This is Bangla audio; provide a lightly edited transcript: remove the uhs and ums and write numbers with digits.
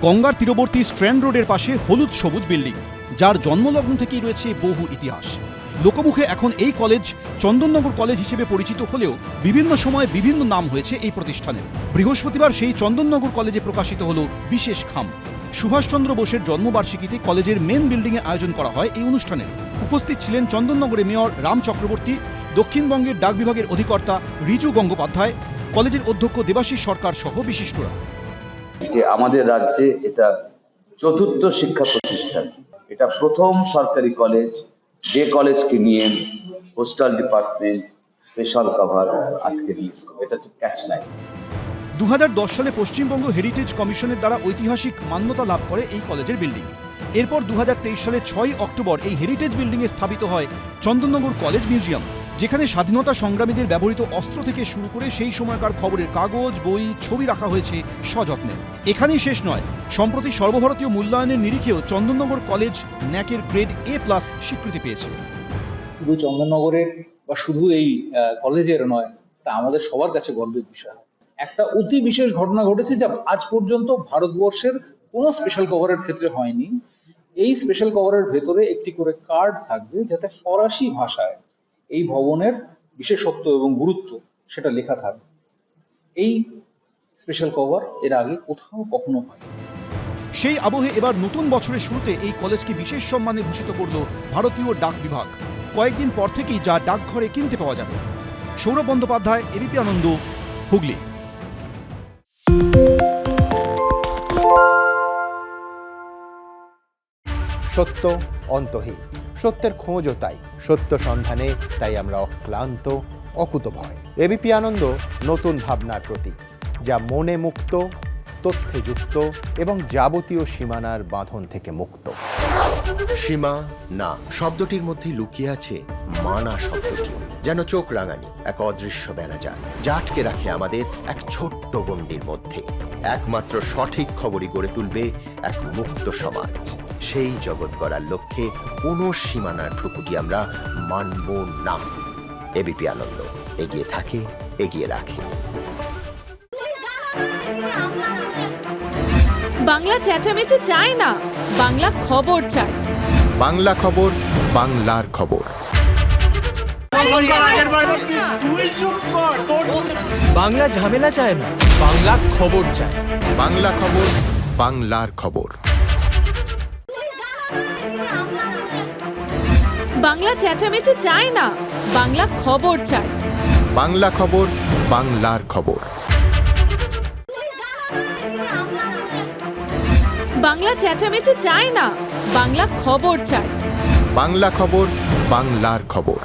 গঙ্গার তীরবর্তী স্ট্র্যান্ড রোডের পাশে হলুদ সবুজ বিল্ডিং, যার জন্মলগ্ন থেকেই রয়েছে বহু ইতিহাস। লোকমুখে এখন এই কলেজ চন্দননগর কলেজ হিসেবে পরিচিত হলেও বিভিন্ন সময়ে বিভিন্ন নাম হয়েছে এই প্রতিষ্ঠানের। বৃহস্পতিবার সেই চন্দননগর কলেজে প্রকাশিত হলো বিশেষ খাম। সুভাষচন্দ্র বোসের জন্মবার্ষিকীতে কলেজের মেন বিল্ডিংয়ে আয়োজন করা হয় এই অনুষ্ঠানের। উপস্থিত ছিলেন চন্দননগরের মেয়র রাম চক্রবর্তী, দক্ষিণবঙ্গের ডাক বিভাগের অধিকর্তা রিজু গঙ্গোপাধ্যায়, কলেজের অধ্যক্ষ দেবাশিস সরকার সহ বিশিষ্টরা। যে আমাদের রাজ্যে এটা চতুর্থ শিক্ষা প্রতিষ্ঠান, এটা প্রথম সরকারি কলেজ যে কলেজকে নিয়ে পোস্টাল ডিপার্টমেন্ট স্পেশাল কভার আজকে রিলিজ করবে। এটা হচ্ছে ক্যাচ লাইন। 2010 সালে পশ্চিমবঙ্গ হেরিটেজ কমিশনের দ্বারা ঐতিহাসিক মান্যতা লাভ করে এই কলেজের বিল্ডিং। এরপর 2023 সালে 6 অক্টোবর এই হেরিটেজ বিল্ডিংয়ে স্থাপিত হয় চন্দননগর কলেজ মিউজিয়াম, যেখানে স্বাধীনতা সংগ্রামীদের ব্যবহৃত অস্ত্র থেকে শুরু করে সেই সময়কার খবরের কাগজ, বই, ছবি রাখা হয়েছে সযত্নে। এখানেই শেষ নয়, সম্প্রতি সর্বভারতীয় মূল্যায়নের নিরিখেও চন্দননগর কলেজ ন্যাকের গ্রেড A+ স্বীকৃতি পেয়েছে। শুধু চন্দননগরের বা শুধু এই কলেজের নয়, তা আমাদের সবার কাছে গর্বের বিষয়। একটা অতি বিশেষ ঘটনা ঘটেছে যা আজ পর্যন্ত ভারতবর্ষের কোনো স্পেশাল কভারের ক্ষেত্রে হয়নি। এই স্পেশাল কভারের ভেতরে একটি করে কার্ড থাকবে যাতে ফরাসি ভাষায় এই ভবনের বিশেষত্ব এবং গুরুত্ব সেটা লেখা থাকবে। এই স্পেশাল কভার এর আগে কোথাও কখনো হয়নি। সেই আবহে এবার নতুন বছরের শুরুতে এই কলেজকে বিশেষ সম্মানে ভূষিত করল ভারতীয় ডাক বিভাগ। কয়েকদিন পর থেকেই যা ডাকঘরে কিনতে পাওয়া যাবে। সৌরভ বন্দ্যোপাধ্যায়, এবিপি আনন্দ, হুগলি। সত্য অন্তহীন, সত্যের খোঁজও তাই, সত্য সন্ধানে তাই আমরা অক্লান্ত, অকুতভয়। এবিপি আনন্দ নতুন ভাবনার প্রতীক, যা মনে মুক্ত, তথ্যে যুক্ত এবং যাবতীয় সীমানার বাঁধন থেকে মুক্ত। সীমা না শব্দটির মধ্যে লুকিয়ে আছে মানা শব্দটি, যেন চোখ রাঙানি এক অদৃশ্য বেড়াজাল, যা আটকে রাখে আমাদের এক ছোট্ট গণ্ডির মধ্যে। একমাত্র সঠিক খবরই গড়ে তুলবে এক মুক্ত সমাজ। সেই জগৎ গড়ার লক্ষ্যে কোনো সীমানার ঠুকুটি আমরা মানব না। এবিপি আনন্দ এগিয়ে থাকে, এগিয়ে রাখে। বাংলা চেঁচামেচি চায় না, বাংলা খবর চায়। বাংলা খবর, বাংলার খবর। বাংলা ঝামেলা চায় না, বাংলা খবর চায়। বাংলা খবর, বাংলার খবর। বাংলা চেঁচামেচি চায় না, বাংলা খবর চায়। বাংলা খবর, বাংলার খবর। বাংলা চেঁচামেচি চায় না, বাংলা খবর চায়। বাংলা খবর, বাংলার খবর।